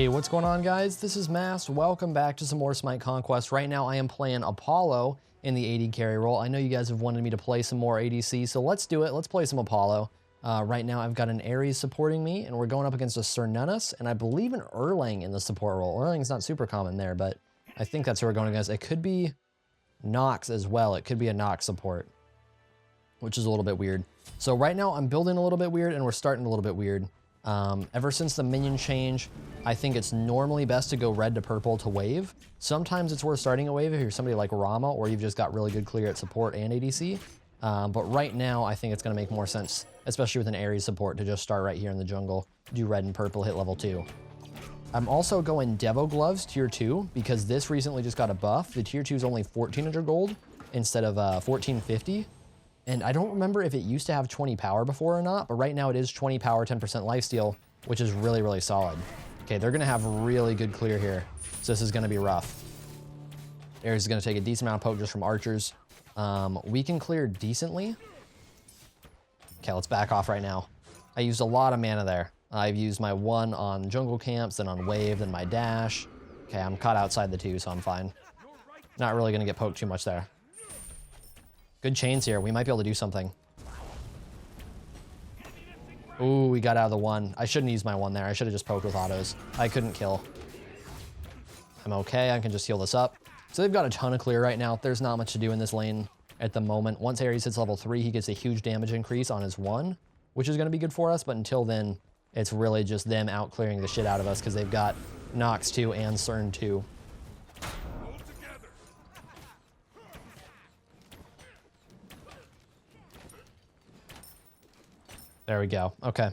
Hey, what's going on, guys? This is Mast. Welcome back to some more SMITE Conquest. Right now, I am playing Apollo in the AD carry role. I know you guys have wanted me to play some more ADC, so let's do it. Let's play some Apollo. Right now, I've got an Ares supporting me, and we're going up against a Cernunnos, and I believe an Erlang in the support role. Erlang's not super common there, but I think that's who we're going against. It could be Nox as well. It could be a Nox support, which is a little bit weird. So right now, I'm building a little bit weird, and we're starting a little bit weird. Ever since the minion change, I think it's normally best to go red to purple to wave. Sometimes it's worth starting a wave if you're somebody like Rama, or you've just got really good clear at support and ADC. But right now, I think it's going to make more sense, especially with an Ares support, to just start right here in the jungle, do red and purple, hit level 2. I'm also going Devo Gloves tier 2, because this recently just got a buff. The tier 2 is only 1400 gold instead of 1450. And I don't remember if it used to have 20 power before or not, but right now it is 20 power, 10% lifesteal, which is really, really solid. Okay, they're going to have really good clear here, so this is going to be rough. Ares is going to take a decent amount of poke just from archers. We can clear decently. Okay, let's back off right now. I used a lot of mana there. I've used my 1 on jungle camps, then on wave, then my dash. Okay, I'm caught outside the 2, so I'm fine. Not really going to get poked too much there. Good chains here. We might be able to do something. Ooh, we got out of the 1. I shouldn't use my 1 there. I should have just poked with autos. I couldn't kill. I'm okay. I can just heal this up. So they've got a ton of clear right now. There's not much to do in this lane at the moment. Once Ares hits level 3, he gets a huge damage increase on his 1, which is going to be good for us. But until then, it's really just them out clearing the shit out of us because they've got Nox 2 and Cern 2. There we go. Okay.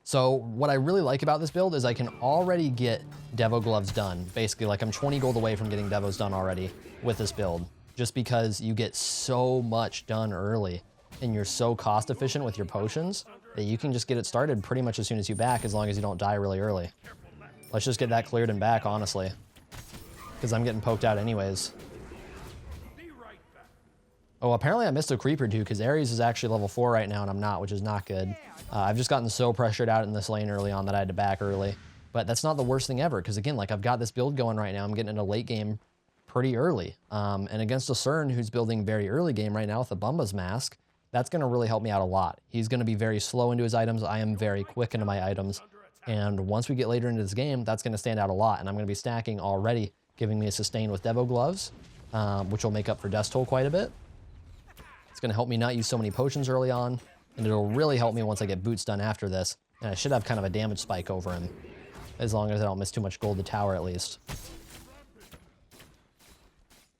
So what I really like about this build is I can already get Devo Gloves done. Basically, like I'm 20 gold away from getting Devos done already with this build, just because you get so much done early and you're so cost efficient with your potions that you can just get it started pretty much as soon as you back, as long as you don't die really early. Let's just get that cleared and back, honestly, because I'm getting poked out anyways. Oh, apparently I missed a creeper too, because Ares is actually level 4 right now and I'm not, which is not good. I've just gotten so pressured out in this lane early on that I had to back early. But that's not the worst thing ever, because again, like I've got this build going right now. I'm getting into late game pretty early. And against a Cern who's building very early game right now with the Bumba's Mask, that's going to really help me out a lot. He's going to be very slow into his items. I am very quick into my items. And once we get later into this game, that's going to stand out a lot. And I'm going to be stacking already, giving me a sustain with Devo Gloves, which will make up for Death Toll quite a bit. It's going to help me not use so many potions early on, and it'll really help me once I get boots done after this. And I should have kind of a damage spike over him, as long as I don't miss too much gold to tower at least.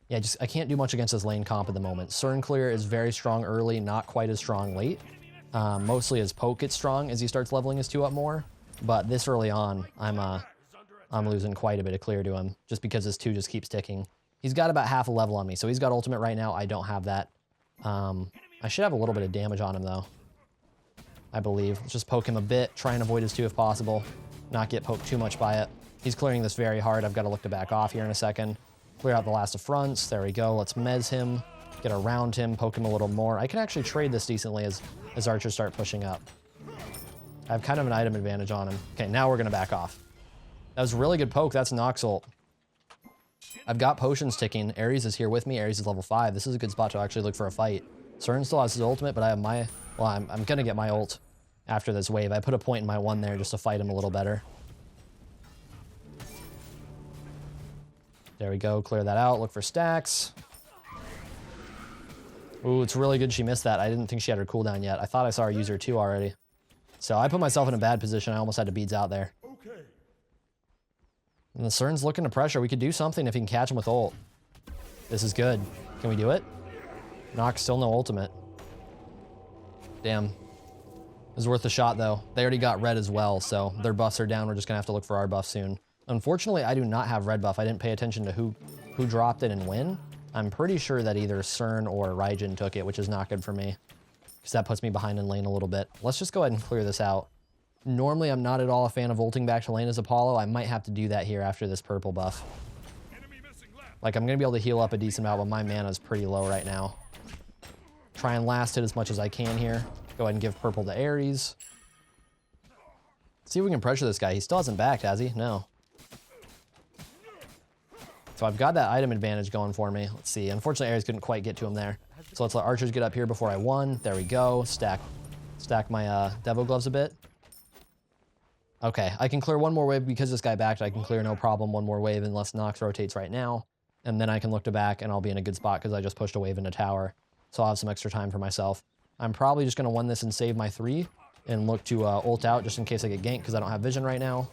Yeah, I can't do much against this lane comp at the moment. Cern clear is very strong early, not quite as strong late. Mostly his poke gets strong as he starts leveling his 2 up more. But this early on, I'm losing quite a bit of clear to him, just because his 2 just keeps ticking. He's got about half a level on me, so he's got ultimate right now. I don't have that. I should have a little bit of damage on him though, I believe. Let's just poke him a bit, try and avoid his 2 if possible, not get poked too much by it. He's clearing this very hard. I've got to look to back off here in a second. Clear out the last of fronts. There we go. Let's mez him, get around him, poke him a little more. I can actually trade this decently as archers start pushing up. I have kind of an item advantage on him. Okay, now we're going to back off. That was a really good poke. That's Nox ult. I've got potions ticking. Ares is here with me. Ares is level 5. This is a good spot to actually look for a fight. Cern still has his ultimate, but I have my... Well, I'm going to get my ult after this wave. I put a point in my 1 there just to fight him a little better. There we go. Clear that out. Look for stacks. Ooh, it's really good she missed that. I didn't think she had her cooldown yet. I thought I saw her use her 2 already. So I put myself in a bad position. I almost had to beads out there. And the Cern's looking to pressure. We could do something if he can catch him with ult. This is good. Can we do it? Nox still no ultimate. Damn. It was worth a shot though. They already got red as well, so their buffs are down. We're just gonna have to look for our buff soon. Unfortunately, I do not have red buff. I didn't pay attention to who dropped it and when. I'm pretty sure that either Cern or Raijin took it, which is not good for me, because that puts me behind in lane a little bit. Let's just go ahead and clear this out. Normally, I'm not at all a fan of ulting back to lane as Apollo. I might have to do that here after this purple buff. Like, I'm going to be able to heal up a decent amount, but my mana is pretty low right now. Try and last it as much as I can here. Go ahead and give purple to Ares. See if we can pressure this guy. He still hasn't backed, has he? No. So I've got that item advantage going for me. Let's see. Unfortunately, Ares couldn't quite get to him there. So let's let archers get up here before I won. There we go. Stack my Devo gloves a bit. Okay, I can clear one more wave because this guy backed. I can clear no problem one more wave unless Nox rotates right now. And then I can look to back and I'll be in a good spot because I just pushed a wave into tower. So I'll have some extra time for myself. I'm probably just going to win this and save my 3 and look to ult out just in case I get ganked because I don't have vision right now.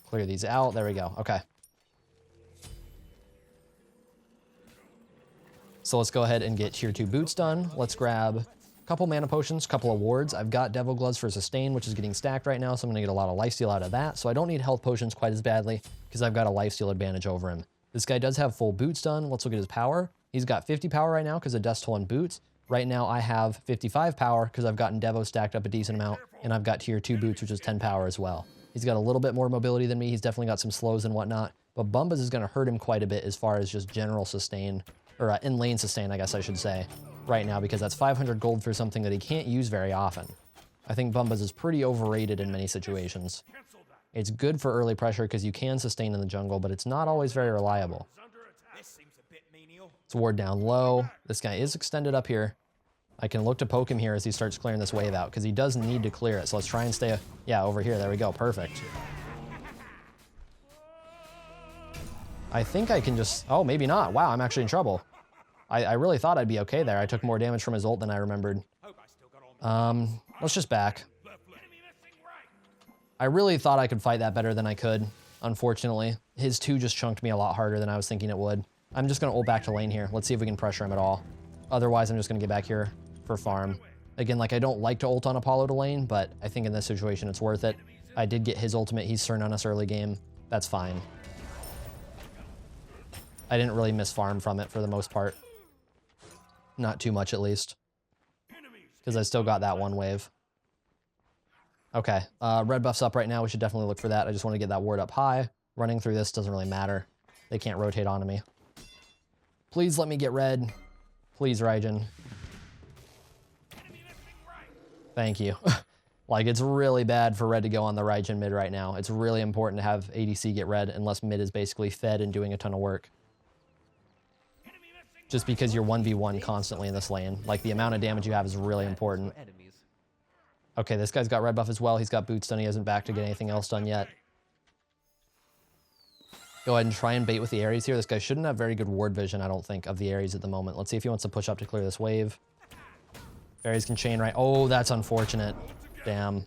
Clear these out. There we go. Okay. So let's go ahead and get tier 2 boots done. Let's grab a couple mana potions, couple of wards. I've got Devil Gloves for sustain, which is getting stacked right now, so I'm going to get a lot of lifesteal out of that. So I don't need health potions quite as badly because I've got a lifesteal advantage over him. This guy does have full boots done. Let's look at his power. He's got 50 power right now because of Dust Toll and boots. Right now I have 55 power because I've gotten Devo stacked up a decent amount, and I've got tier 2 boots, which is 10 power as well. He's got a little bit more mobility than me. He's definitely got some slows and whatnot, but Bumbas is going to hurt him quite a bit as far as just general sustain, or in-lane sustain, I guess I should say, right now, because that's 500 gold for something that he can't use very often. I think Bumbas is pretty overrated in many situations. It's good for early pressure because you can sustain in the jungle, but it's not always very reliable. Let's ward down low. This guy is extended up here. I can look to poke him here as he starts clearing this wave out because he does need to clear it. So let's try and stay, yeah, over here. There we go. Perfect. I think I can just, oh, maybe not. Wow, I'm actually in trouble. I really thought I'd be okay there. I took more damage from his ult than I remembered. Let's just back. I really thought I could fight that better than I could, unfortunately. His 2 just chunked me a lot harder than I was thinking it would. I'm just going to ult back to lane here. Let's see if we can pressure him at all. Otherwise, I'm just going to get back here for farm. Again, like, I don't like to ult on Apollo to lane, but I think in this situation it's worth it. I did get his ultimate. He's Cern on us early game. That's fine. I didn't really miss farm from it for the most part. Not too much, at least. Because I still got that one wave. Okay, red buff's up right now. We should definitely look for that. I just want to get that ward up high. Running through this doesn't really matter. They can't rotate onto me. Please let me get red. Please, Raijin. Thank you. Like, it's really bad for red to go on the Raijin mid right now. It's really important to have ADC get red unless mid is basically fed and doing a ton of work. Just because you're 1v1 constantly in this lane. Like, the amount of damage you have is really important. Okay, this guy's got red buff as well. He's got boots done. He hasn't back to get anything else done yet. Go ahead and try and bait with the Ares here. This guy shouldn't have very good ward vision, I don't think, of the Ares at the moment. Let's see if he wants to push up to clear this wave. Ares can chain right. Oh, that's unfortunate. Damn.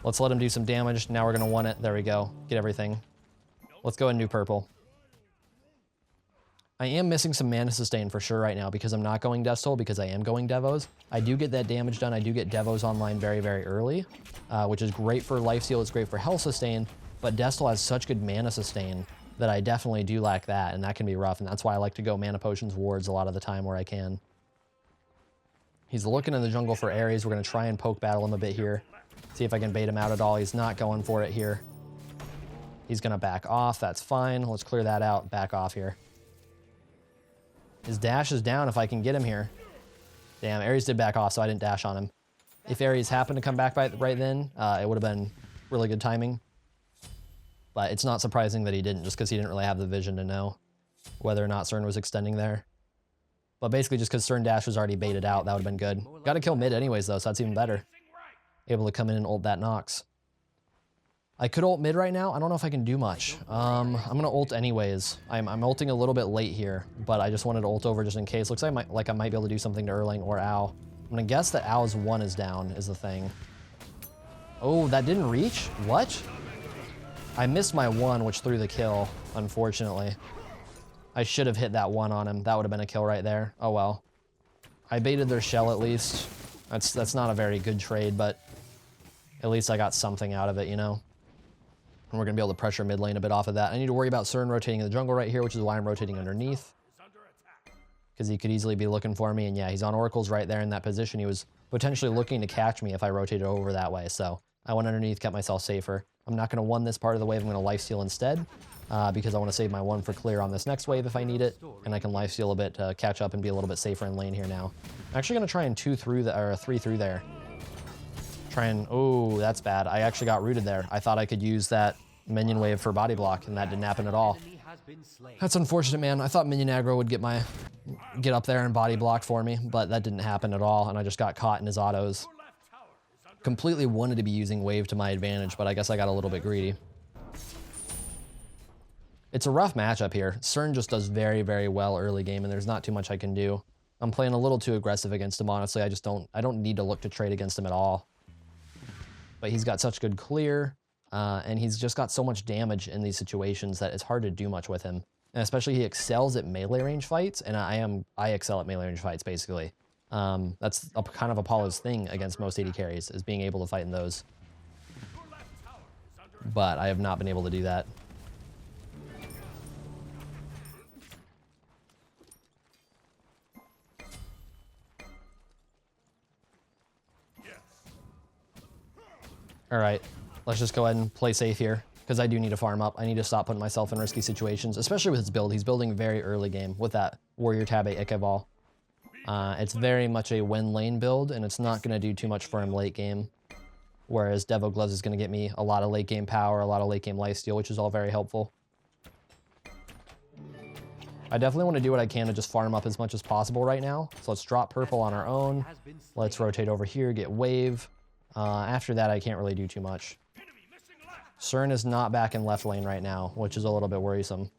Let's let him do some damage. Now we're going to want it. There we go. Get everything. Let's go ahead and do purple. I am missing some mana sustain for sure right now because I'm not going Dust Toll because I am going Devos. I do get that damage done. I do get Devos online very, very early, which is great for lifesteal. It's great for health sustain, but Dust Toll has such good mana sustain that I definitely do lack that, and that can be rough, and that's why I like to go mana potions wards a lot of the time where I can. He's looking in the jungle for Ares. We're going to try and poke battle him a bit here. See if I can bait him out at all. He's not going for it here. He's going to back off. That's fine. Let's clear that out. Back off here. His dash is down if I can get him here. Damn, Ares did back off, so I didn't dash on him. If Ares happened to come back right then, it would have been really good timing. But it's not surprising that he didn't, just because he didn't really have the vision to know whether or not Cern was extending there. But basically, just because Cern dash was already baited out, that would have been good. Got to kill mid anyways, though, so that's even better. Able to come in and ult that Nox. I could ult mid right now. I don't know if I can do much. I'm going to ult anyways. I'm ulting a little bit late here, but I just wanted to ult over just in case. Looks like I might be able to do something to Erling or Ao. I'm going to guess that Ao's 1 is down is the thing. Oh, that didn't reach? What? I missed my 1, which threw the kill, unfortunately. I should have hit that 1 on him. That would have been a kill right there. Oh well. I baited their shell at least. That's not a very good trade, but at least I got something out of it, you know? And we're going to be able to pressure mid lane a bit off of that. I need to worry about Cern rotating in the jungle right here, which is why I'm rotating underneath. Because he could easily be looking for me. And yeah, he's on oracles right there in that position. He was potentially looking to catch me if I rotated over that way. So I went underneath, kept myself safer. I'm not going to 1 this part of the wave. I'm going to lifesteal instead. Because I want to save my 1 for clear on this next wave if I need it. And I can lifesteal a bit to catch up and be a little bit safer in lane here now. I'm actually going to try and 3 through there. Try and, oh, that's bad. I actually got rooted there. I thought I could use that minion wave for body block, and that didn't happen at all. That's unfortunate, man. I thought minion aggro would get up there and body block for me, but that didn't happen at all, and I just got caught in his autos. Completely wanted to be using wave to my advantage, but I guess I got a little bit greedy. It's a rough matchup here. CERN just does very, very well early game, and there's not too much I can do. I'm playing a little too aggressive against him, honestly. I don't need to look to trade against him at all. But he's got such good clear, and he's just got so much damage in these situations that it's hard to do much with him. And especially he excels at melee range fights, and I excel at melee range fights, basically. That's kind of Apollo's thing against most AD carries, is being able to fight in those. But I have not been able to do that. All right, let's just go ahead and play safe here, because I do need to farm up. I need to stop putting myself in risky situations, especially with his build. He's building very early game with that Warrior Tab 8 Ikeball. It's very much a win lane build, and it's not going to do too much for him late game. Whereas Devo Gloves is going to get me a lot of late game power, a lot of late game lifesteal, which is all very helpful. I definitely want to do what I can to just farm up as much as possible right now. So let's drop purple on our own. Let's rotate over here, get wave. After that, I can't really do too much. CERN is not back in left lane right now, which is a little bit worrisome.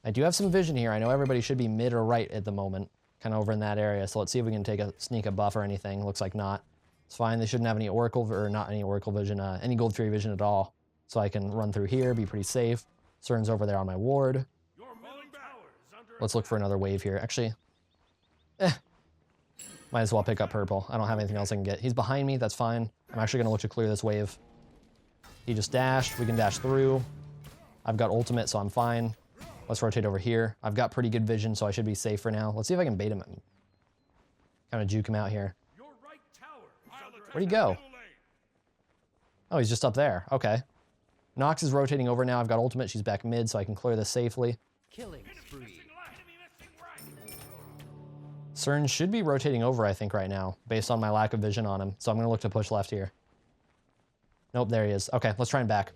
I do have some vision here. I know everybody should be mid or right at the moment, kind of over in that area. So let's see if we can sneak a buff or anything. Looks like not. It's fine. They shouldn't have any Oracle, or not any Oracle vision, any Gold Fury vision at all. So I can run through here, be pretty safe. CERN's over there on my ward. Let's look for another wave here. Actually, might as well pick up purple. I don't have anything else I can get. He's behind me. That's fine. I'm actually going to look to clear this wave. He just dashed. We can dash through. I've got ultimate, so I'm fine. Let's rotate over here. I've got pretty good vision, so I should be safe for now. Let's see if I can bait him. Kind of juke him out here. Where'd he go? Oh, he's just up there. Okay. Nox is rotating over now. I've got ultimate. She's back mid, so I can clear this safely. Killing spree. CERN should be rotating over, I think, right now, based on my lack of vision on him. So I'm going to look to push left here. Nope, there he is. Okay, let's try and back.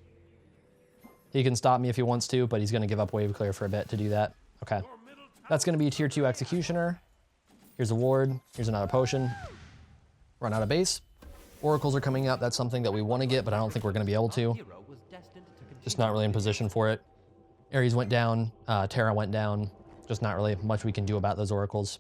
He can stop me if he wants to, but he's going to give up wave clear for a bit to do that. Okay. That's going to be tier 2 Executioner. Here's a ward. Here's another potion. Run out of base. Oracles are coming up. That's something that we want to get, but I don't think we're going to be able to. Just not really in position for it. Ares went down. Terra went down. Just not really much we can do about those Oracles.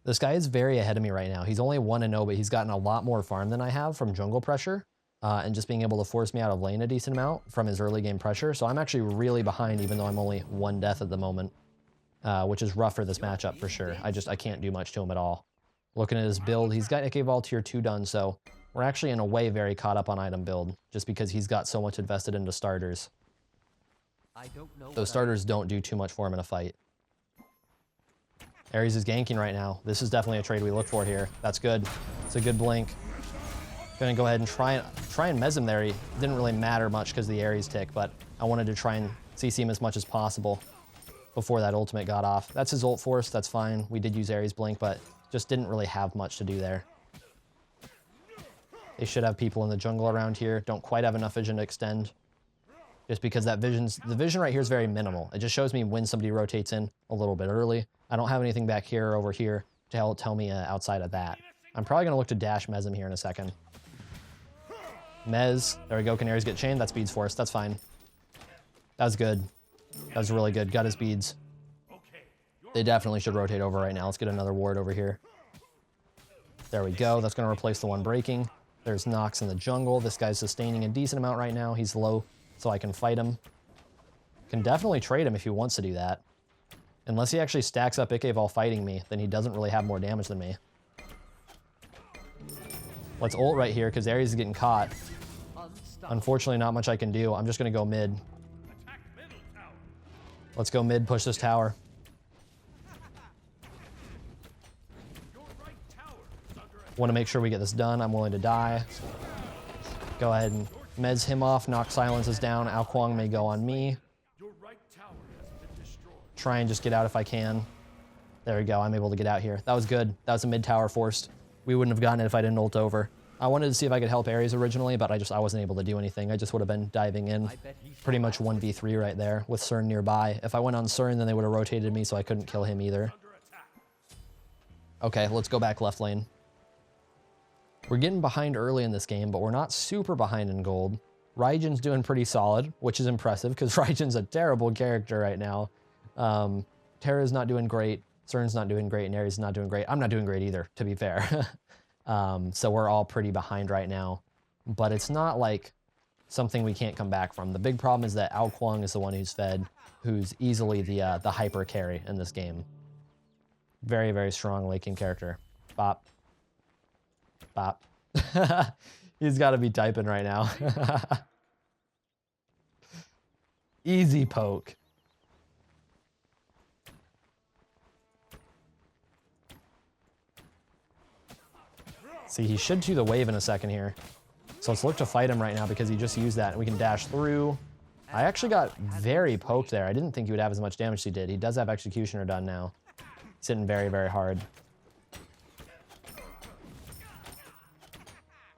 This guy is very ahead of me right now. He's only 1-0, but he's gotten a lot more farm than I have from jungle pressure, and just being able to force me out of lane a decent amount from his early game pressure. So I'm actually really behind, even though I'm only 1 death at the moment, which is rough for this matchup for sure. I can't do much to him at all. Looking at his build, he's got Ikeball tier 2 done, so we're actually in a way very caught up on item build, just because he's got so much invested into starters. Those starters don't do too much for him in a fight. Ares is ganking right now. This is definitely a trade we look for here. That's good. It's a good blink. Gonna go ahead and try and mez him there. He didn't really matter much because of the Ares tick, but I wanted to try and CC him as much as possible before that ultimate got off. That's his ult force. That's fine. We did use Ares blink, but just didn't really have much to do there. They should have people in the jungle around here. Don't quite have enough vision to extend. Just because the vision right here is very minimal. It just shows me when somebody rotates in a little bit early. I don't have anything back here or over here to tell me outside of that. I'm probably going to look to dash Mez him here in a second. Mez, there we go. Can Ares get chained? That's beads for us. That's fine. That was good. That was really good. Got his beads. They definitely should rotate over right now. Let's get another ward over here. There we go. That's going to replace the one breaking. There's Nox in the jungle. This guy's sustaining a decent amount right now. He's low, so I can fight him. Can definitely trade him if he wants to do that. Unless he actually stacks up Ike while fighting me, then he doesn't really have more damage than me. Let's ult right here, because Ares is getting caught. Unfortunately, not much I can do. I'm just going to go mid. Let's go mid, push this tower. Want to make sure we get this done. I'm willing to die. Go ahead and mez him off. Knock silences down. Ao Kuang may go on me. Try and just get out if I can. There we go. I'm able to get out here. That was good. That was a mid tower forced. We wouldn't have gotten it if I didn't ult over. I wanted to see if I could help Ares originally, but I wasn't able to do anything. I just would have been diving in pretty much 1v3 right there with Cern nearby. If I went on Cern, then they would have rotated me, so I couldn't kill him either. Okay, let's go back left lane. We're getting behind early in this game, but we're not super behind in gold. Raijin's doing pretty solid, which is impressive because Raijin's a terrible character right now. Terra's not doing great. Cern's not doing great, and Ares is not doing great. I'm not doing great either, to be fair. So we're all pretty behind right now, but it's not like something we can't come back from. The big problem is that Ao Kuang is the one who's fed, who's easily the hyper carry in this game. Very, very strong laking character. Bop. Bop. He's got to be typing right now. Easy poke. See, he should do the wave in a second here. So let's look to fight him right now because he just used that and we can dash through. I actually got very poked there. I didn't think he would have as much damage as he did. He does have Executioner done now. He's hitting very, very hard.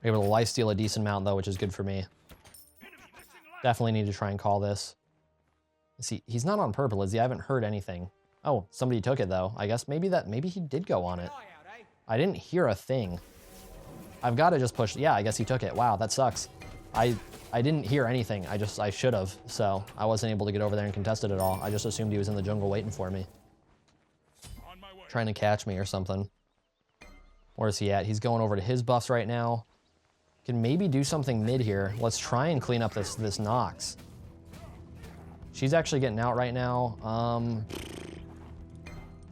Able to lifesteal a decent amount though, which is good for me. Definitely need to try and call this. See, he's not on purple, is he? I haven't heard anything. Oh, somebody took it though. I guess maybe he did go on it. I didn't hear a thing. I've got to just push. Yeah, I guess he took it. Wow, that sucks. I didn't hear anything. I should have. So I wasn't able to get over there and contest it at all. I just assumed he was in the jungle waiting for me. Trying to catch me or something. Where is he at? He's going over to his buffs right now. Can maybe do something mid here. Let's try and clean up this Nox. She's actually getting out right now.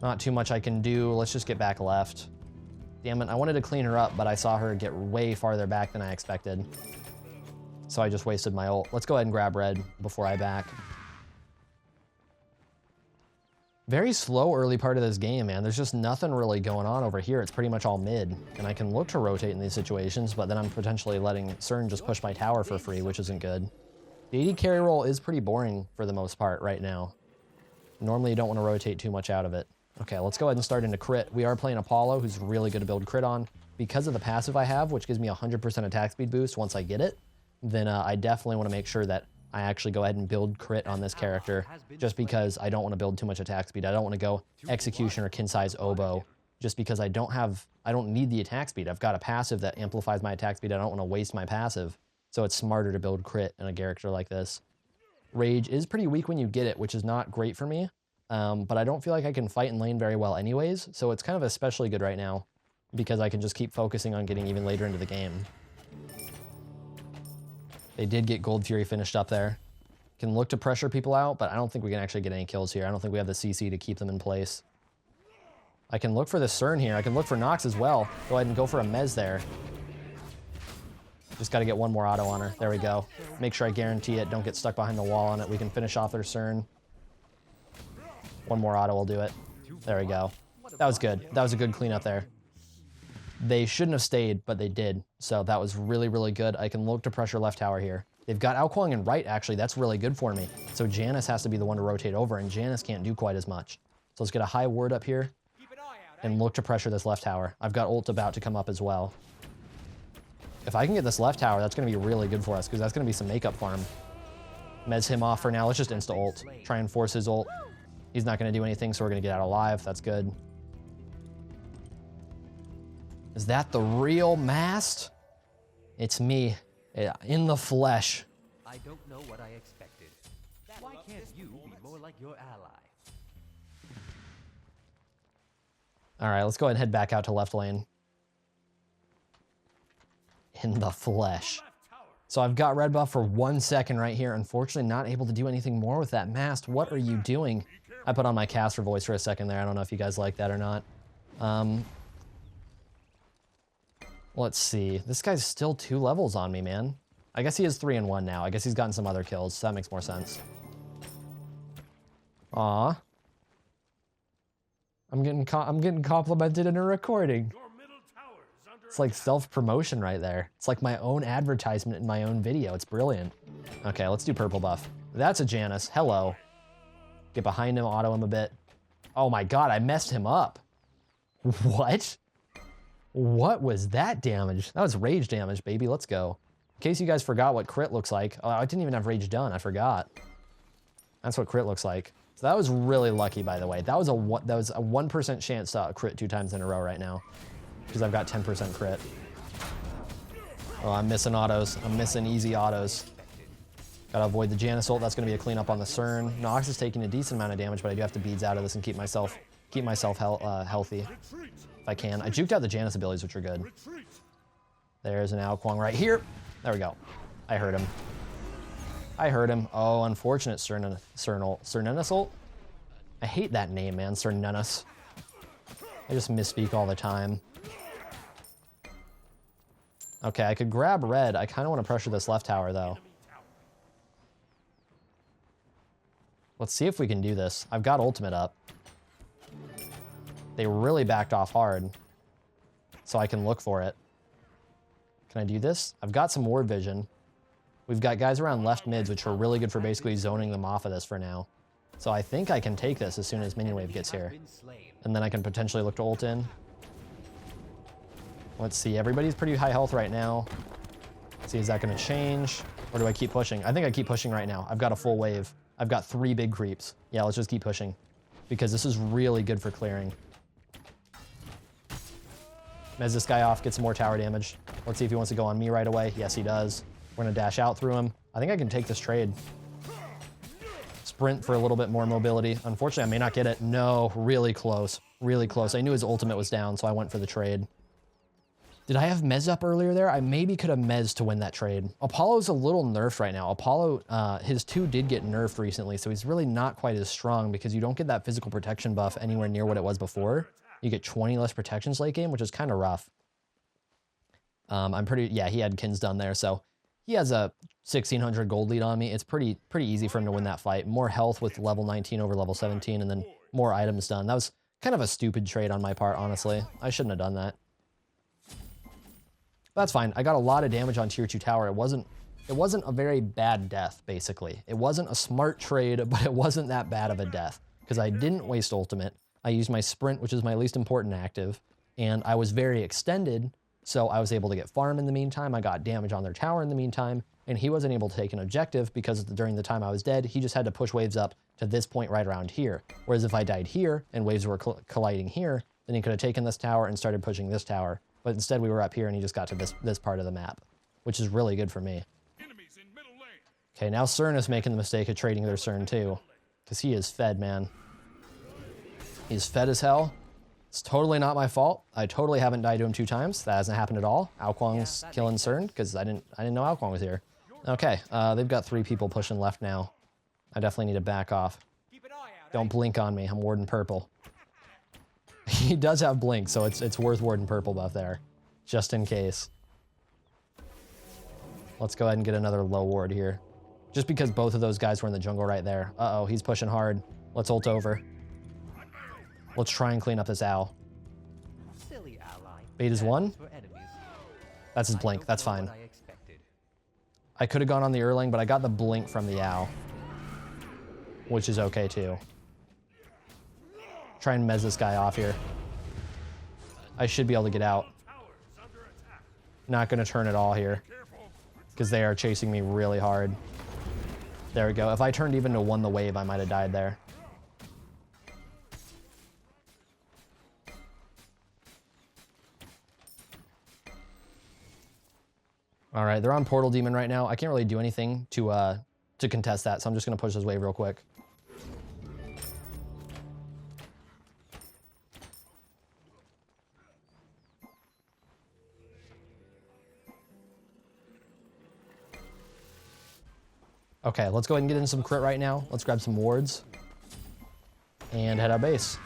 Not too much I can do. Let's just get back left. Damn it, I wanted to clean her up, but I saw her get way farther back than I expected. So I just wasted my ult. Let's go ahead and grab red before I back. Very slow early part of this game, man. There's just nothing really going on over here. It's pretty much all mid. And I can look to rotate in these situations, but then I'm potentially letting Cern just push my tower for free, which isn't good. The AD carry role is pretty boring for the most part right now. Normally you don't want to rotate too much out of it. Okay, let's go ahead and start into crit. We are playing Apollo, who's really good to build crit on. Because of the passive I have, which gives me 100% attack speed boost once I get it, then I definitely want to make sure that I actually go ahead and build crit on this character, just because I don't want to build too much attack speed. I don't want to go Execution or Kin Size Oboe, just because I don't need the attack speed. I've got a passive that amplifies my attack speed. I don't want to waste my passive, so it's smarter to build crit in a character like this. Rage is pretty weak when you get it, which is not great for me. But I don't feel like I can fight in lane very well anyways, so it's kind of especially good right now because I can just keep focusing on getting even later into the game. They did get Gold Fury finished up there. Can look to pressure people out, but I don't think we can actually get any kills here. I don't think we have the CC to keep them in place. I can look for the Cern here. I can look for Nox as well. Go ahead and go for a Mez there. Just got to get one more auto on her. There we go. Make sure I guarantee it. Don't get stuck behind the wall on it. We can finish off their Cern. One more auto will do it. There we go. That was good. That was a good cleanup there. They shouldn't have stayed, but they did. So that was really, really good. I can look to pressure left tower here. They've got Ao Kuang and right, actually. That's really good for me. So Janice has to be the one to rotate over, and Janice can't do quite as much. So let's get a high ward up here and look to pressure this left tower. I've got ult about to come up as well. If I can get this left tower, that's going to be really good for us because that's going to be some makeup farm. Mez him off for now. Let's just insta-ult. Try and force his ult. He's not going to do anything, so we're going to get out alive. That's good. Is that the real Mast? It's me, in the flesh. I don't know what I expected. Why can't you be more like your ally? All right, let's go ahead and head back out to left lane. In the flesh. So I've got red buff for 1 second right here. Unfortunately, not able to do anything more with that Mast. What are you doing? I put on my caster voice for a second there. I don't know if you guys like that or not. Let's see. This guy's still 2 levels on me, man. I guess he is 3 and 1 now. I guess he's gotten some other kills, so that makes more sense. Aw. I'm getting complimented in a recording. It's like self-promotion right there. It's like my own advertisement in my own video. It's brilliant. Okay, let's do purple buff. That's a Janice. Hello. Get behind him, auto him a bit. Oh my god, I messed him up. What? What was that damage? That was rage damage, baby. Let's go. In case you guys forgot what crit looks like. Oh, I didn't even have rage done. I forgot. That's what crit looks like. So that was really lucky, by the way. That was a 1% chance to crit 2 times in a row right now, because I've got 10% crit. Oh, I'm missing autos. I'm missing easy autos. Gotta avoid the Janus ult. That's gonna be a cleanup on the Cern. Nox is taking a decent amount of damage, but I do have to beads out of this and keep myself healthy if I can. I juked out the Janus abilities, which are good. There's an Ao Kuang right here. There we go. I heard him. I heard him. Oh, unfortunate Cernunnos ult. I hate that name, man. Cernunnos. I just misspeak all the time. Okay, I could grab red. I kind of want to pressure this left tower, though. Let's see if we can do this. I've got ultimate up. They really backed off hard, so I can look for it. Can I do this? I've got some ward vision. We've got guys around left mids, which are really good for basically zoning them off of this for now. So I think I can take this as soon as minion wave gets here. And then I can potentially look to ult in. Let's see, everybody's pretty high health right now. Let's see, is that gonna change? Or do I keep pushing? I think I keep pushing right now. I've got a full wave. I've got 3 big creeps. Yeah, let's just keep pushing, because this is really good for clearing. Mez this guy off, get some more tower damage. Let's see if he wants to go on me right away. Yes, he does. We're gonna dash out through him. I think I can take this trade. Sprint for a little bit more mobility. Unfortunately, I may not get it. No, really close. Really close. I knew his ultimate was down, so I went for the trade. Did I have Mez up earlier there? I maybe could have Mez to win that trade. Apollo's a little nerfed right now. Apollo, his 2 did get nerfed recently, so he's really not quite as strong because you don't get that physical protection buff anywhere near what it was before. You get 20 less protections late game, which is kind of rough. Yeah, he had Kins done there, so he has a 1600 gold lead on me. It's pretty easy for him to win that fight. More health with level 19 over level 17, and then more items done. That was kind of a stupid trade on my part, honestly. I shouldn't have done that. That's fine. I got a lot of damage on tier 2 tower. It wasn't a very bad death, basically. It wasn't a smart trade, but it wasn't that bad of a death, because I didn't waste ultimate. I used my sprint, which is my least important active, and I was very extended, so I was able to get farm in the meantime. I got damage on their tower in the meantime, and he wasn't able to take an objective because during the time I was dead, he just had to push waves up to this point right around here. Whereas if I died here and waves were colliding here, then he could have taken this tower and started pushing this tower. But instead we were up here and he just got to this part of the map, which is really good for me. Okay, now Cern is making the mistake of trading their Cern too, because he is fed, man. He's fed as hell. It's totally not my fault. I totally haven't died to him 2 times. That hasn't happened at all. Ao Kuang's killing Cern because I didn't know Ao Kuang was here. Okay, they've got 3 people pushing left now. I definitely need to back off. Don't blink on me. I'm warding purple. He does have blink, so it's worth warding purple buff there, just in case. Let's go ahead and get another low ward here, just because both of those guys were in the jungle right there. Uh-oh, he's pushing hard. Let's ult over. Let's try and clean up this Ao. Bait is 1. That's his blink. That's fine. I could have gone on the Erlang, but I got the blink from the Ao, which is okay too. Try and mez this guy off here. I should be able to get out. Not going to turn at all here, because they are chasing me really hard. There we go. If I turned even to 1 the wave, I might have died there. All right, they're on Portal Demon right now. I can't really do anything to contest that, so I'm just going to push this wave real quick. Okay, let's go ahead and get in some crit right now. Let's grab some wards and head out base.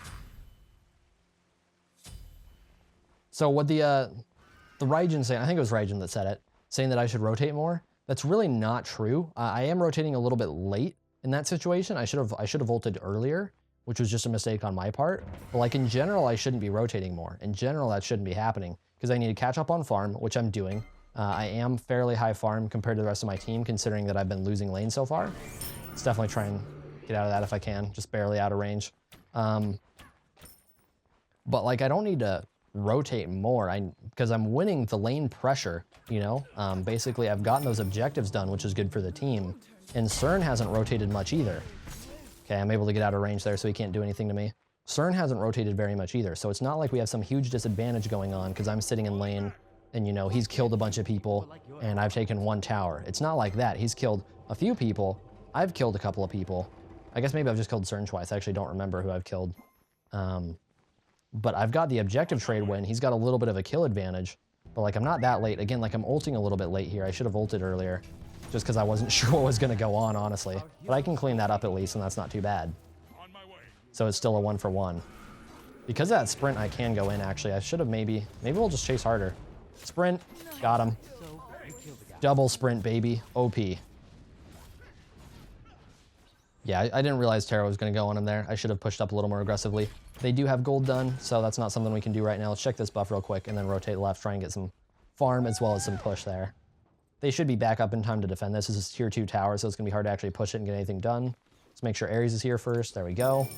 So what the Raijin saying, I think it was Raijin that said it, saying that I should rotate more. That's really not true. I am rotating a little bit late in that situation. I should have ulted earlier, which was just a mistake on my part. But like in general, I shouldn't be rotating more. In general, that shouldn't be happening because I need to catch up on farm, which I'm doing. I am fairly high farm compared to the rest of my team, considering that I've been losing lane so far. Let's definitely try and get out of that if I can, just barely out of range. But like, I don't need to rotate more. Because I'm winning the lane pressure, you know? Basically, I've gotten those objectives done, which is good for the team. And CERN hasn't rotated much either. Okay, I'm able to get out of range there, so he can't do anything to me. CERN hasn't rotated very much either, so it's not like we have some huge disadvantage going on because I'm sitting in lane and, you know, he's killed a bunch of people and I've taken one tower. It's not like that. He's killed a few people. I've killed a couple of people. I guess maybe I've just killed CERN twice. I actually don't remember who I've killed. But I've got the objective trade win. He's got a little bit of a kill advantage, but like I'm not that late. Again, like I'm ulting a little bit late here. I should have ulted earlier just because I wasn't sure what was going to go on, honestly. But I can clean that up at least, and that's not too bad. So it's still a 1-for-1. Because of that sprint, I can go in, actually. I should have maybe we'll just chase harder. Sprint, got him. Double sprint, baby. OP. Yeah, I didn't realize Terra was going to go on him there. I should have pushed up a little more aggressively. They do have gold done, so that's not something we can do right now. Let's check this buff real quick and then rotate left, try and get some farm as well as some push there. They should be back up in time to defend this. This is tier 2 tower, so it's going to be hard to actually push it and get anything done. Let's make sure Ares is here first. There we go.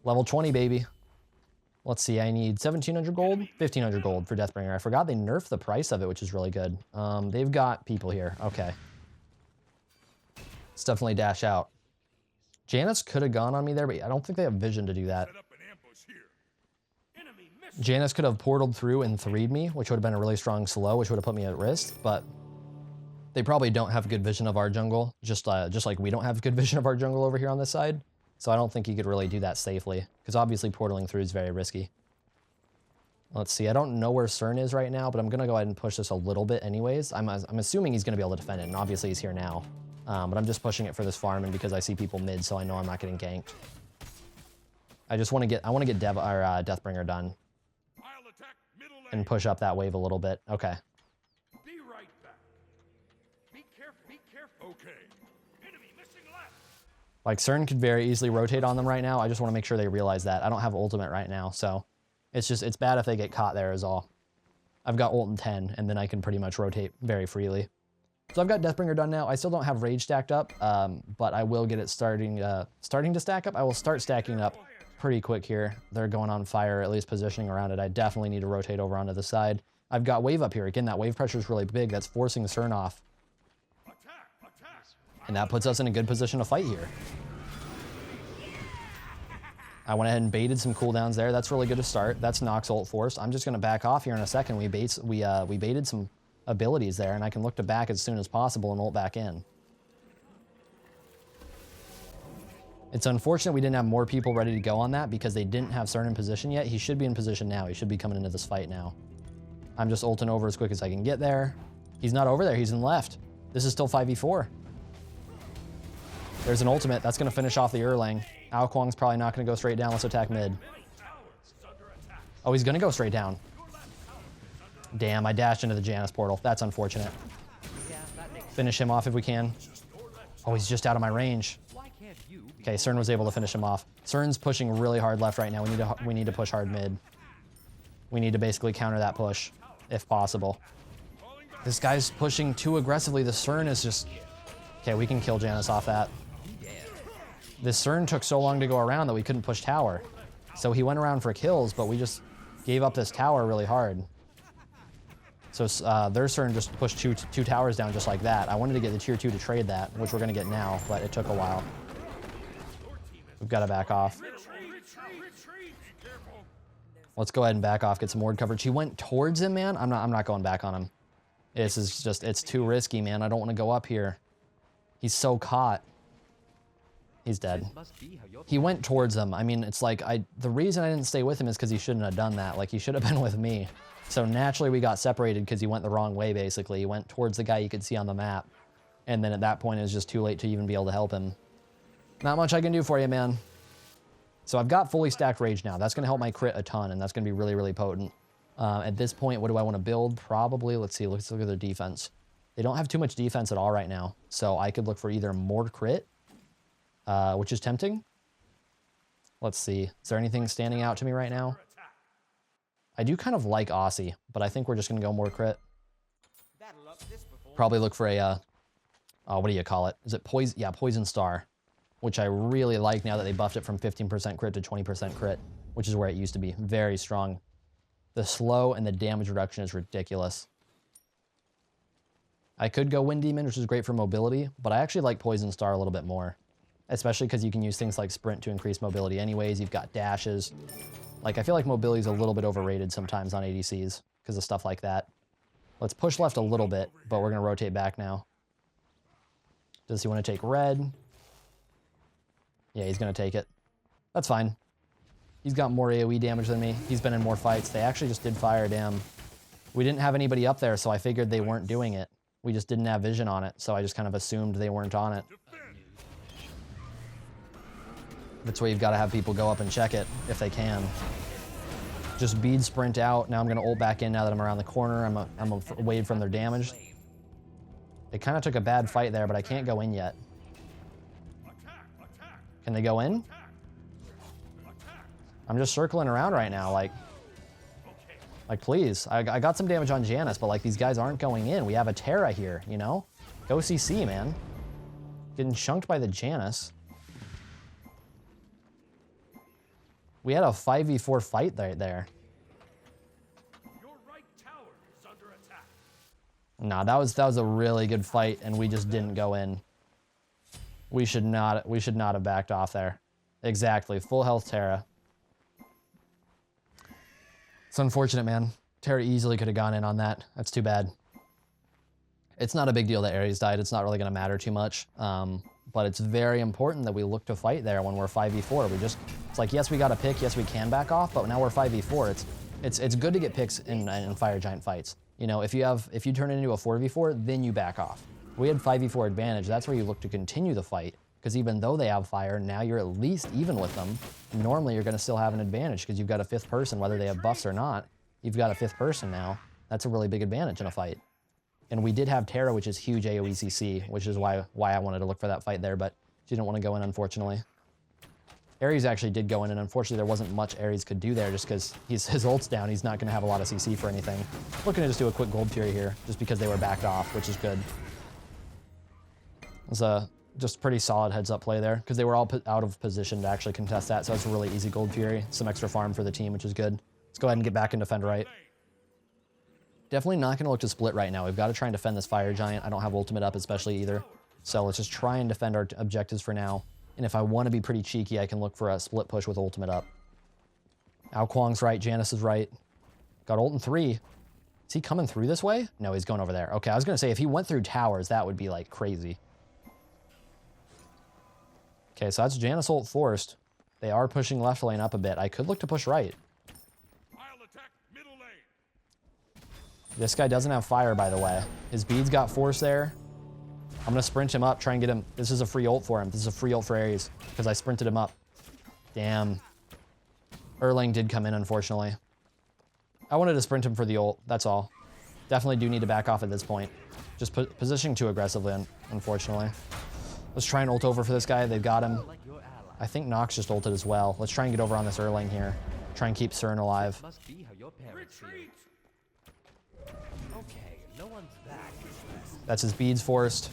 Level 20, baby. Let's see, I need 1,700 gold, 1,500 gold for Deathbringer. I forgot they nerfed the price of it, which is really good. They've got people here. Okay. Let's definitely dash out. Janus could have gone on me there, but I don't think they have vision to do that. Janus could have portaled through and 3'd me, which would have been a really strong slow, which would have put me at risk, but they probably don't have good vision of our jungle, just like we don't have good vision of our jungle over here on this side. So I don't think he could really do that safely, because obviously portaling through is very risky. Let's see, I don't know where CERN is right now, but I'm going to go ahead and push this a little bit anyways. I'm assuming he's going to be able to defend it, and obviously he's here now. But I'm just pushing it for this farm, and because I see people mid, so I know I'm not getting ganked. I just want to get, Deathbringer done. And push up that wave a little bit. Okay. Be right back. Be careful. Okay. Enemy missing left. Like, CERN could very easily rotate on them right now. I just want to make sure they realize that. I don't have ultimate right now, so it's bad if they get caught there is all. I've got ult in 10, and then I can pretty much rotate very freely. So I've got Deathbringer done now. I still don't have Rage stacked up, but I will get it starting to stack up. I will start stacking up pretty quick here. They're going on fire, at least positioning around it. I definitely need to rotate over onto the side. I've got wave up here. Again, that wave pressure is really big. That's forcing CERN off. And that puts us in a good position to fight here. I went ahead and baited some cooldowns there. That's really good to start. That's Nox ult forced. I'm just going to back off here in a second. We baited some abilities there, and I can look to back as soon as possible and ult back in. It's unfortunate we didn't have more people ready to go on that because they didn't have CERN in position yet. He should be in position now. He should be coming into this fight now. I'm just ulting over as quick as I can get there. He's not over there. He's in left. This is still 5v4. There's an ultimate. That's going to finish off the Erlang. Ao Kuang's probably not going to go straight down. Let's attack mid. Oh, he's going to go straight down. Damn, I dashed into the Janus portal. That's unfortunate. Finish him off if we can. Oh, he's just out of my range. Okay, CERN was able to finish him off. CERN's pushing really hard left right now. We need to push hard mid. We need to basically counter that push, if possible. This guy's pushing too aggressively. The CERN is just... Okay, we can kill Janus off that. This CERN took so long to go around that we couldn't push tower. So he went around for kills, but we just gave up this tower really hard. So their CERN just pushed two towers down just like that. I wanted to get the tier 2 to trade that, which we're going to get now, but it took a while. We've got to back off. Let's go ahead and back off, get some ward coverage. He went towards him, man. I'm not going back on him. This is just, it's too risky, man. I don't want to go up here. He's so caught. He's dead. He went towards him. I mean, it's like, the reason I didn't stay with him is because he shouldn't have done that. Like, he should have been with me. So naturally we got separated because he went the wrong way, basically. He went towards the guy you could see on the map. And then at that point, it was just too late to even be able to help him. Not much I can do for you, man. So I've got fully stacked Rage now. That's going to help my crit a ton, and that's going to be really, really potent. At this point, what do I want to build? Probably, let's see, let's look at their defense. They don't have too much defense at all right now. So I could look for either more crit, which is tempting. Let's see. Is there anything standing out to me right now? I do kind of like Aussie, but I think we're just going to go more crit. Probably look for a, what do you call it? Is it Poison? Yeah, Poison Star, which I really like now that they buffed it from 15% crit to 20% crit. which is where it used to be. Very strong. The slow and the damage reduction is ridiculous. I could go Wind Demon, which is great for mobility, but I actually like Poison Star a little bit more. Especially because you can use things like Sprint to increase mobility anyways. You've got dashes. Like, I feel like mobility is a little bit overrated sometimes on ADCs because of stuff like that. Let's push left a little bit, but we're going to rotate back now. Does he want to take red? Yeah, he's going to take it. That's fine. He's got more AoE damage than me. He's been in more fights. They actually just did fire, damn. We didn't have anybody up there, so I figured they weren't doing it. We just didn't have vision on it, so I just kind of assumed they weren't on it. That's where you've got to have people go up and check it, if they can. Just bead sprint out. Now I'm going to ult back in now that I'm around the corner. I'm away from their damage. They kind of took a bad fight there, but I can't go in yet. Can they go in? I'm just circling around right now, like please. I got some damage on Janus, but like these guys aren't going in. We have a Terra here, you know? Go CC, man. Getting chunked by the Janus. We had a 5v4 fight right there. Your right tower is under attack. Nah, that was a really good fight, and we just didn't go in. We should not have backed off there. Exactly, full health Terra. It's unfortunate, man. Terra easily could have gone in on that. That's too bad. It's not a big deal that Ares died. It's not really going to matter too much. But it's very important that we look to fight there when we're 5v4. It's like, yes, we got a pick. Yes, we can back off, but now we're 5v4. It's good to get picks in Fire Giant fights. You know, if you turn it into a 4v4, then you back off. We had 5v4 advantage. That's where you look to continue the fight, because even though they have fire, now you're at least even with them. Normally, you're going to still have an advantage because you've got a fifth person, whether they have buffs or not. You've got a fifth person now. That's a really big advantage in a fight. And we did have Terra, which is huge AoE CC, which is why I wanted to look for that fight there, but she didn't want to go in, unfortunately. Ares actually did go in, and unfortunately there wasn't much Ares could do there just because his ult's down. He's not going to have a lot of CC for anything. Looking to just do a quick Gold Fury here, just because they were backed off, which is good. It was a just pretty solid heads-up play there, because they were all out of position to actually contest that, so it's a really easy Gold Fury. Some extra farm for the team, which is good. Let's go ahead and get back and defend right. Definitely not going to look to split right now. We've got to try and defend this Fire Giant. I don't have ultimate up especially either. So let's just try and defend our objectives for now. And if I want to be pretty cheeky, I can look for a split push with ultimate up. Ao Kuang's right. Janus is right. Got ult in 3. Is he coming through this way? No, he's going over there. Okay, I was going to say if he went through towers, that would be like crazy. Okay, so that's Janus ult forced. They are pushing left lane up a bit. I could look to push right. This guy doesn't have fire, by the way. His beads got force there. I'm going to sprint him up, try and get him. This is a free ult for him. This is a free ult for Ares because I sprinted him up. Damn. Erlang did come in, unfortunately. I wanted to sprint him for the ult. That's all. Definitely do need to back off at this point. Just positioning too aggressively, unfortunately. Let's try and ult over for this guy. They've got him. I think Nox just ulted as well. Let's try and get over on this Erlang here. Try and keep Cern alive. Retreat! Okay, no one's back. That's his beads forced.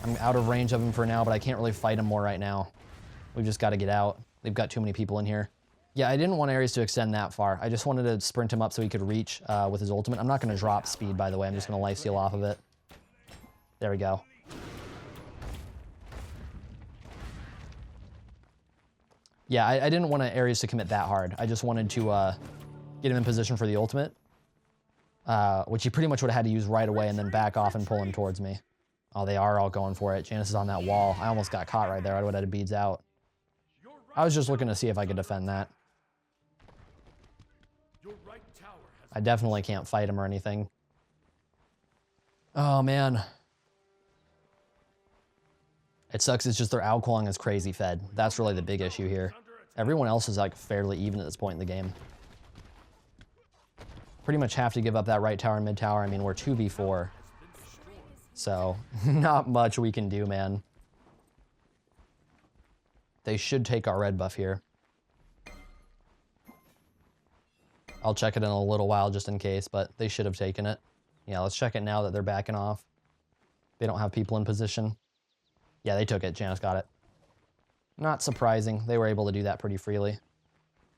I'm out of range of him for now, but I can't really fight him more right now. We've just got to get out. They've got too many people in here. Yeah, I didn't want Ares to extend that far. I just wanted to sprint him up so he could reach with his ultimate. I'm not going to drop speed, by the way. I'm just going to lifesteal off of it. There we go. Yeah, I didn't want Ares to commit that hard. I just wanted to get him in position for the ultimate. Which he pretty much would have had to use right away and then back off and pull him towards me. Oh, they are all going for it. Janus is on that wall. I almost got caught right there. I would have had beads out. I was just looking to see if I could defend that. I definitely can't fight him or anything. Oh, man. It sucks. It's just their Ao Kuang is crazy fed. That's really the big issue here. Everyone else is like fairly even at this point in the game. Pretty much have to give up that right tower and mid tower. I mean, we're 2v4. So, not much we can do, man. They should take our red buff here. I'll check it in a little while just in case, but they should have taken it. Yeah, let's check it now that they're backing off. They don't have people in position. Yeah, they took it. Janus got it. Not surprising. They were able to do that pretty freely.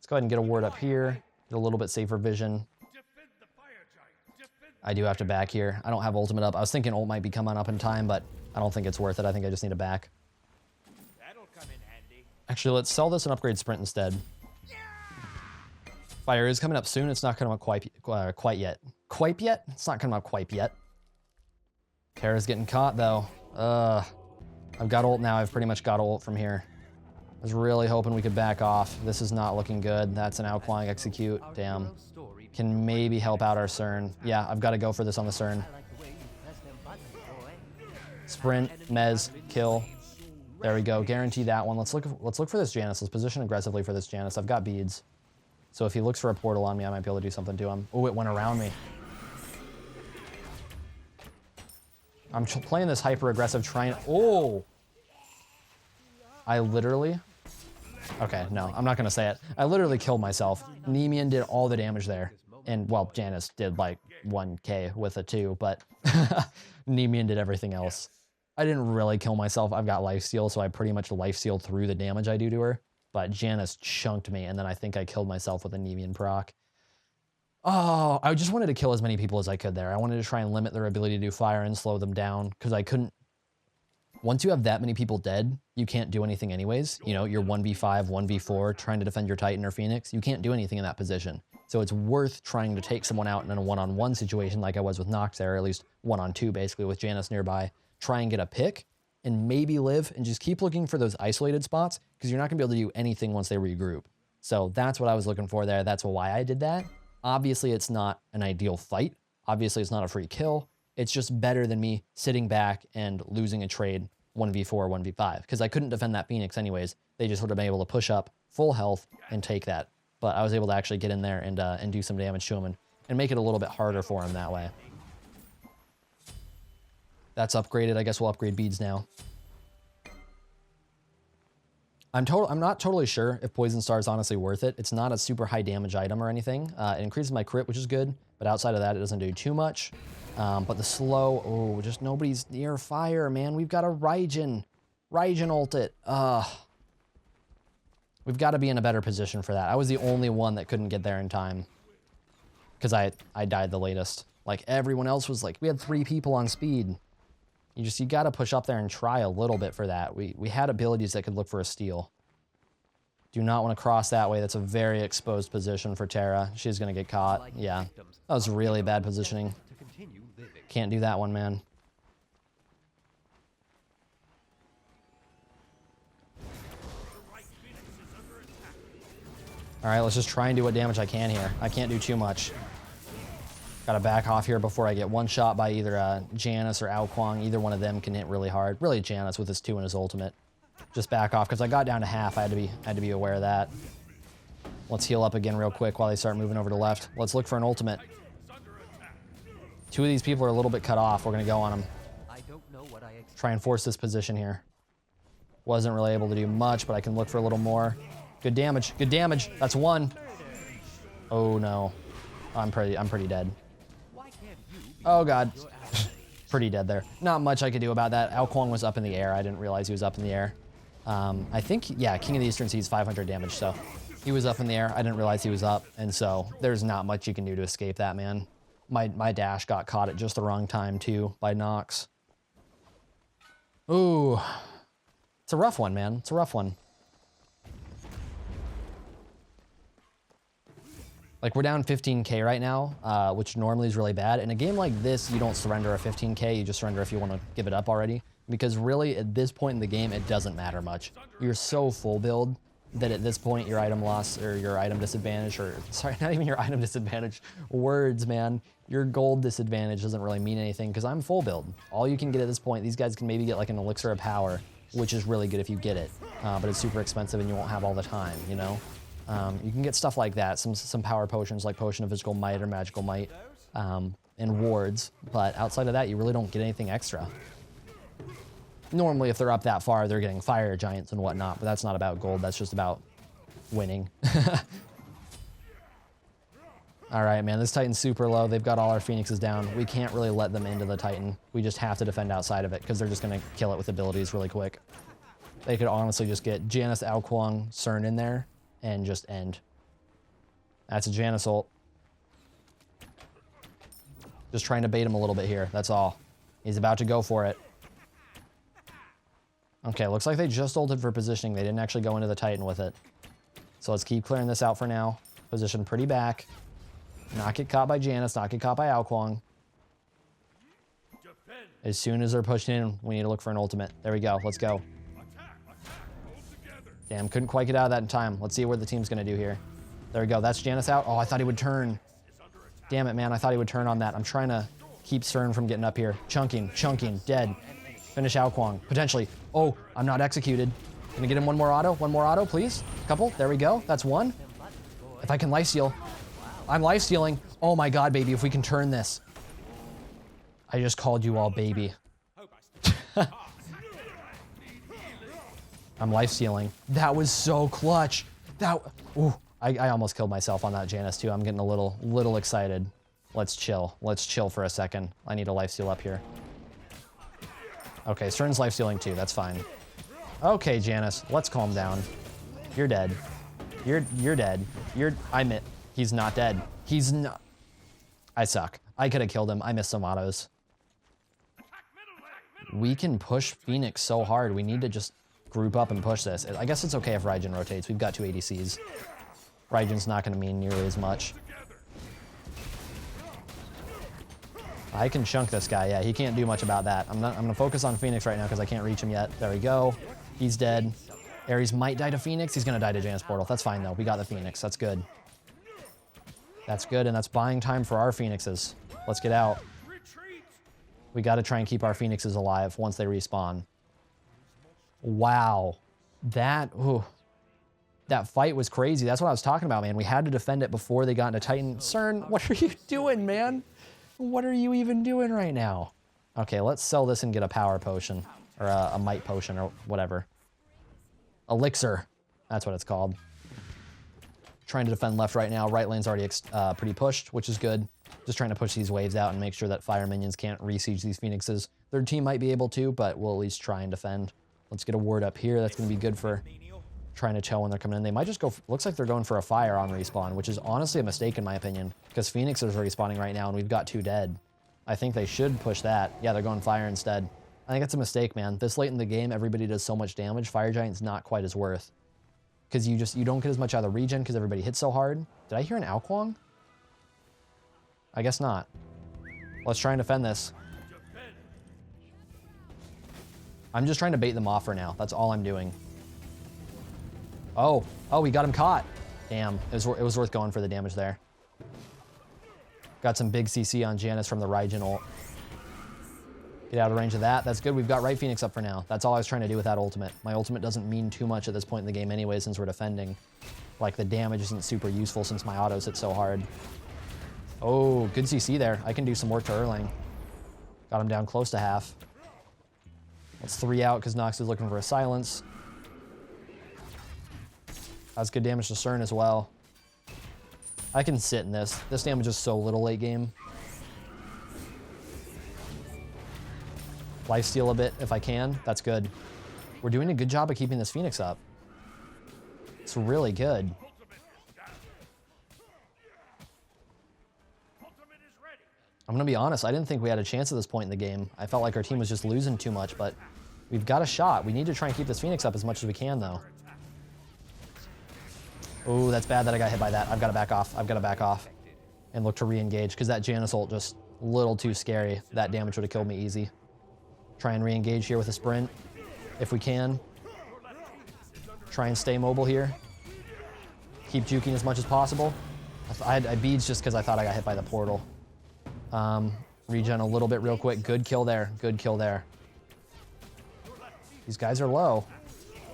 Let's go ahead and get a ward up here. Get a little bit safer vision. Defend the fire giant. Defend I do have to back here. I don't have ultimate up. I was thinking ult might be coming up in time, but I don't think it's worth it. I think I just need to back. That'll come in handy. Actually, let's sell this and upgrade sprint instead. Fire is coming up soon. It's not coming up quite yet. Quite yet? It's not coming up quite yet. Terra's getting caught though. I've got ult now. I've pretty much got ult from here. I was really hoping we could back off. This is not looking good. That's an outclaw execute. Damn. Can maybe help out our Cern. Yeah, I've got to go for this on the Cern. Sprint, Mez, kill. There we go. Guarantee that one. Let's look for this Janus. Let's position aggressively for this Janus. I've got beads. So if he looks for a portal on me, I might be able to do something to him. Oh, it went around me. I'm playing this hyper aggressive trying. Oh! I literally. Okay, no, I'm not gonna say it. I literally killed myself. Nemean did all the damage there. And, well, Janus did like 1k with a 2, but Nemean did everything else. I didn't really kill myself. I've got lifesteal, so I pretty much lifestealed through the damage I do to her. But Janus chunked me, and then I think I killed myself with a Nemean proc. Oh, I just wanted to kill as many people as I could there. I wanted to try and limit their ability to do fire and slow them down, because I couldn't. Once you have that many people dead, you can't do anything anyways. You know, you're 1v5, 1v4, trying to defend your Titan or Phoenix. You can't do anything in that position. So it's worth trying to take someone out in a one-on-one situation like I was with Nox there, or at least one-on-two basically with Janus nearby. Try and get a pick and maybe live and just keep looking for those isolated spots because you're not going to be able to do anything once they regroup. So that's what I was looking for there. That's why I did that. Obviously, it's not an ideal fight. Obviously, it's not a free kill. It's just better than me sitting back and losing a trade 1v4 or 1v5 because I couldn't defend that Phoenix anyways. They just would have been able to push up full health and take that. But I was able to actually get in there and do some damage to him and make it a little bit harder for him that way. That's upgraded. I guess we'll upgrade beads now. I'm not totally sure if Poison Star is honestly worth it. It's not a super high damage item or anything. It increases my crit, which is good, but outside of that, it doesn't do too much. But the slow, oh, just nobody's near fire, man. We've got a Raijin ult it. We've got to be in a better position for that. I was the only one that couldn't get there in time because I died the latest. Like everyone else was like, we had 3 people on speed. You got to push up there and try a little bit for that. We had abilities that could look for a steal. Do not want to cross that way. That's a very exposed position for Terra. She's going to get caught. Yeah, that was really bad positioning. Can't do that one, man. All right, let's just try and do what damage I can here. I can't do too much. Gotta back off here before I get one shot by either Janus or Ao Kuang. Either one of them can hit really hard. Really Janus with his 2 and his ultimate. Just back off because I got down to half. I had to be aware of that. Let's heal up again real quick while they start moving over to left. Let's look for an ultimate. 2 of these people are a little bit cut off. We're gonna go on them. Try and force this position here. Wasn't really able to do much, but I can look for a little more. Good damage. Good damage. That's 1. Oh no. I'm pretty dead. Oh god. Pretty dead there. Not much I could do about that. Ao Kuang was up in the air. I didn't realize he was up in the air. I think, yeah, King of the Eastern Seas 500 damage, so he was up in the air. I didn't realize he was up, and so there's not much you can do to escape that, man. My dash got caught at just the wrong time, too, by Nox. Ooh. It's a rough one, man. It's a rough one. Like, we're down 15k right now, which normally is really bad. In a game like this, you don't surrender a 15k. You just surrender if you want to give it up already. Because really, at this point in the game, it doesn't matter much. You're so full build that at this point, your item loss or your item disadvantage, or sorry, not even your item disadvantage, words, man. Your gold disadvantage doesn't really mean anything because I'm full build. All you can get at this point, these guys can maybe get like an elixir of power, which is really good if you get it. But it's super expensive and you won't have all the time, you know? You can get stuff like that, some power potions like Potion of Physical Might or Magical Might, and wards, but outside of that, you really don't get anything extra. Normally, if they're up that far, they're getting fire giants and whatnot, but that's not about gold, that's just about winning. All right, man, this Titan's super low. They've got all our Phoenixes down. We can't really let them into the Titan. We just have to defend outside of it because they're just going to kill it with abilities really quick. They could honestly just get Janus, Ao Kuang, Cern in there and just end. That's a Janus ult. Just trying to bait him a little bit here. That's all. He's about to go for it. Okay, looks like they just ulted for positioning. They didn't actually go into the Titan with it. So let's keep clearing this out for now. Position pretty back. Not get caught by Janus, not get caught by Ao Kuang. As soon as they're pushing in, we need to look for an ultimate. There we go. Let's go. Damn, couldn't quite get out of that in time. Let's see what the team's going to do here. There we go. That's Janus out. Oh, I thought he would turn. Damn it, man. I thought he would turn on that. I'm trying to keep CERN from getting up here. Chunking, dead. Finish Ao Kuang, potentially. Oh, I'm not executed. Gonna get him one more auto, please. Couple, there we go. That's one. If I can lifesteal. I'm lifestealing. Oh my God, baby, if we can turn this. I just called you all baby. I'm lifestealing. That was so clutch. Ooh, I almost killed myself on that Janus too. I'm getting a little excited. Let's chill. Let's chill for a second. I need a lifesteal up here. Okay, CERN's lifestealing too. That's fine. Okay, Janus, let's calm down. You're dead. You're dead. He's not dead. He's not. I suck. I could have killed him. I missed some autos. We can push Phoenix so hard. We need to just group up and push this. I guess it's okay if Raijin rotates. We've got 2 ADCs. Raijin's not going to mean nearly as much. I can chunk this guy. Yeah, he can't do much about that. I'm going to focus on Phoenix right now because I can't reach him yet. There we go. He's dead. Ares might die to Phoenix. He's going to die to Janus Portal. That's fine, though. We got the Phoenix. That's good. That's good, and that's buying time for our Phoenixes. Let's get out. We got to try and keep our Phoenixes alive once they respawn. Wow. That fight was crazy. That's what I was talking about, man. We had to defend it before they got into Titan. CERN, what are you doing, man? What are you even doing right now? Okay, let's sell this and get a power potion. Or a might potion or whatever. Elixir. That's what it's called. Trying to defend left right now. Right lane's already pretty pushed, which is good. Just trying to push these waves out and make sure that fire minions can't re-siege these Phoenixes. Their team might be able to, but we'll at least try and defend. Let's get a ward up here. That's going to be good for trying to chill when they're coming in. They might just go, looks like they're going for a fire on respawn, which is honestly a mistake in my opinion, because Phoenix is respawning right now and we've got 2 dead. I think they should push that. Yeah, they're going fire instead. I think it's a mistake, man. This late in the game, everybody does so much damage. Fire Giant's not quite as worth. Because you don't get as much out of the regen because everybody hits so hard. Did I hear an Ao Kuang? I guess not. Let's try and defend this. I'm just trying to bait them off for now. That's all I'm doing. Oh, we got him caught. Damn, it was worth going for the damage there. Got some big CC on Janus from the Raijin ult. Get out of range of that. That's good. We've got right Phoenix up for now. That's all I was trying to do with that ultimate. My ultimate doesn't mean too much at this point in the game anyway since we're defending. Like, the damage isn't super useful since my autos hit so hard. Oh, good CC there. I can do some work to Erlang. Got him down close to half. That's 3 out because Nox is looking for a silence. That's good damage to CERN as well. I can sit in this. This damage is so little late game. Lifesteal a bit if I can. That's good. We're doing a good job of keeping this Phoenix up. It's really good. I'm gonna be honest, I didn't think we had a chance at this point in the game. I felt like our team was just losing too much, but we've got a shot. We need to try and keep this Phoenix up as much as we can, though. Oh, that's bad that I got hit by that. I've got to back off. I've got to back off and look to re-engage because that Janus ult just a little too scary. That damage would have killed me easy. Try and re-engage here with a sprint if we can. Try and stay mobile here. Keep juking as much as possible. I beads just because I thought I got hit by the portal. Regen a little bit real quick. Good kill there. Good kill there. These guys are low.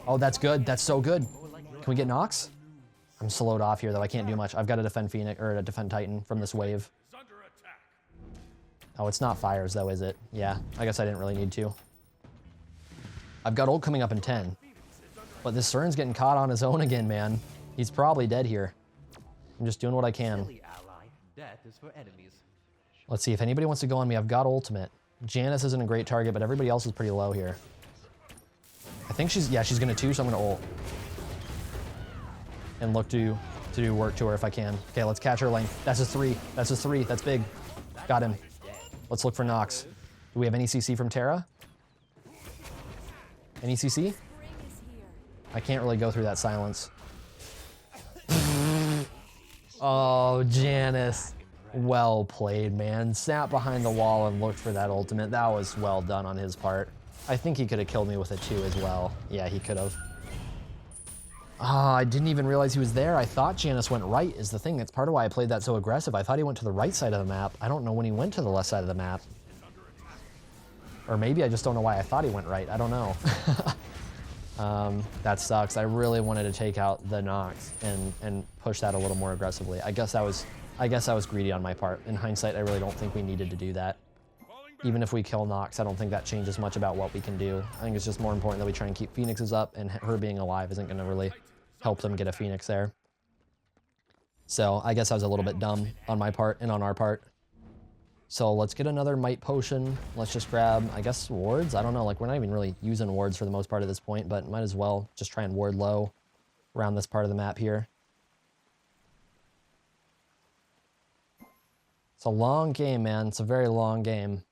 Oh, that's good. That's so good. Can we get Nox? I'm slowed off here, though. I can't do much. I've got to defend Phoenix or to defend Titan from this wave. Oh, it's not fires, though, is it? Yeah, I guess I didn't really need to. I've got ult coming up in 10. But this CERN's getting caught on his own again, man. He's probably dead here. I'm just doing what I can. Let's see if anybody wants to go on me. I've got ultimate. Janus isn't a great target, but everybody else is pretty low here. I think she's going to too, so I'm going to ult. And look to to do work to her if I can. Okay, let's catch her lane. That's a 3. That's a 3. That's big. Got him. Let's look for Nox. Do we have any CC from Terra? Any CC? I can't really go through that silence. Oh, Janice. Well played, man. Sat behind the wall and looked for that ultimate. That was well done on his part. I think he could have killed me with a 2 as well. Yeah, he could have. Ah, I didn't even realize he was there. I thought Janice went right is the thing. That's part of why I played that so aggressive. I thought he went to the right side of the map. I don't know when he went to the left side of the map. Or maybe I just don't know why I thought he went right. I don't know. That sucks. I really wanted to take out the Nox and push that a little more aggressively. I guess I was greedy on my part. In hindsight, I really don't think we needed to do that. Even if we kill Nox, I don't think that changes much about what we can do. I think it's just more important that we try and keep Phoenixes up, and her being alive isn't going to really help them get a Phoenix there. So I guess I was a little bit dumb on my part and on our part. So let's get another Might Potion. Let's just grab, I guess, wards. I don't know, like we're not even really using wards for the most part at this point, but might as well just try and ward low around this part of the map here. It's a long game, man. It's a very long game.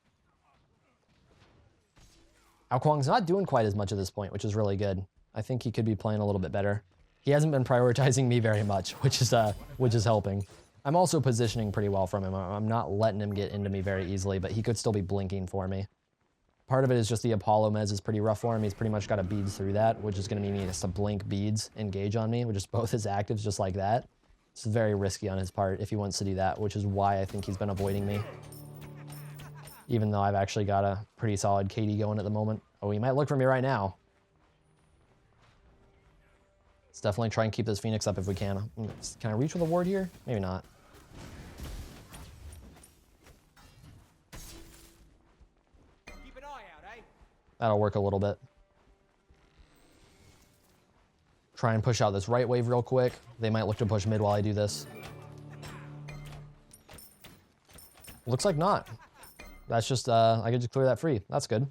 Ao Kuang's not doing quite as much at this point, which is really good. I think he could be playing a little bit better. He hasn't been prioritizing me very much, which is helping. I'm also positioning pretty well from him. I'm not letting him get into me very easily, but he could still be blinking for me. Part of it is just the Apollo mez is pretty rough for him. He's pretty much got to beads through that, which is going to mean he has to blink beads, engage on me, which is both his actives just like that. It's very risky on his part if he wants to do that, which is why I think he's been avoiding me. Even though I've actually got a pretty solid KD going at the moment. Oh, he might look for me right now. Let's definitely try and keep this Phoenix up if we can. Can I reach with a ward here? Maybe not. Keep an eye out, eh? That'll work a little bit. Try and push out this right wave real quick. They might look to push mid while I do this. Looks like not. That's just, I could just clear that free. That's good.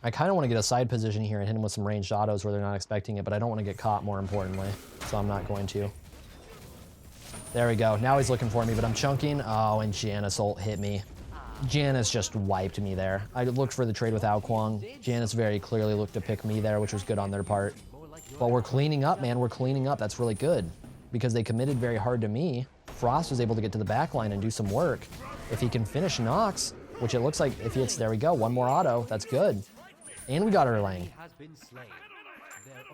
I kind of want to get a side position here and hit him with some ranged autos where they're not expecting it, but I don't want to get caught, more importantly, so I'm not going to. There we go. Now he's looking for me, but I'm chunking. Oh, and Janice ult hit me. Janice just wiped me there. I looked for the trade with Ao Kuang. Janice very clearly looked to pick me there, which was good on their part. But we're cleaning up, man. We're cleaning up. That's really good because they committed very hard to me. Frost was able to get to the back line and do some work. If he can finish Nox, which it looks like if he hits, there we go, one more auto. That's good. And we got her lane.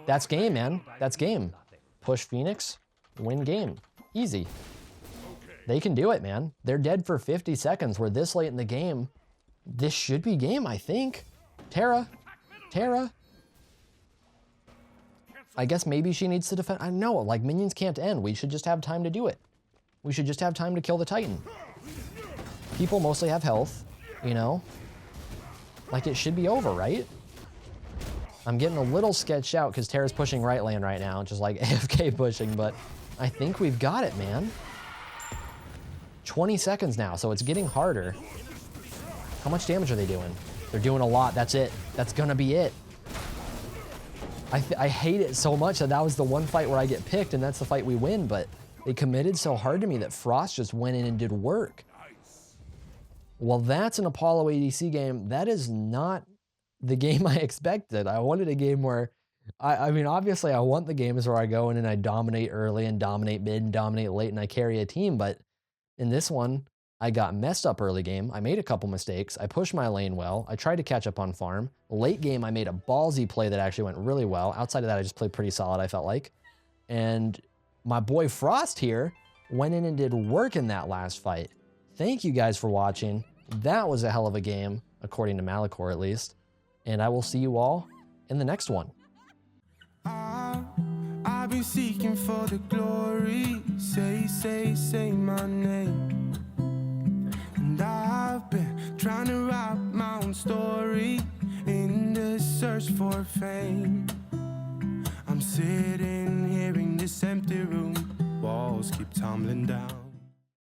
That's game, man. That's game. Push Phoenix, win game. Easy. They can do it, man. They're dead for 50 seconds. We're this late in the game. This should be game, I think. Terra. I guess maybe she needs to defend. I know, like, minions can't end. We should just have time to do it. We should just have time to kill the Titan. People mostly have health, you know? Like, it should be over, right? I'm getting a little sketched out because Terra's pushing right lane right now, just like AFK pushing, but I think we've got it, man. 20 seconds now, so it's getting harder. How much damage are they doing? They're doing a lot. That's it. That's gonna be it. I hate it so much that was the one fight where I get picked and that's the fight we win, but they committed so hard to me that Frost just went in and did work. Well, that's an Apollo ADC game. That is not the game I expected. I wanted a game where, I mean, obviously I want the games where I go in and I dominate early and dominate mid and dominate late and I carry a team, but in this one, I got messed up early game. I made a couple mistakes. I pushed my lane well. I tried to catch up on farm. Late game, I made a ballsy play that actually went really well. Outside of that, I just played pretty solid, I felt like. And my boy Frost here went in and did work in that last fight. Thank you guys for watching. That was a hell of a game, according to Malachor at least. And I will see you all in the next one. I've been seeking for the glory. Say my name. And I've been trying to write my own story in the search for fame. I'm sitting here in this empty room. Walls keep tumbling down.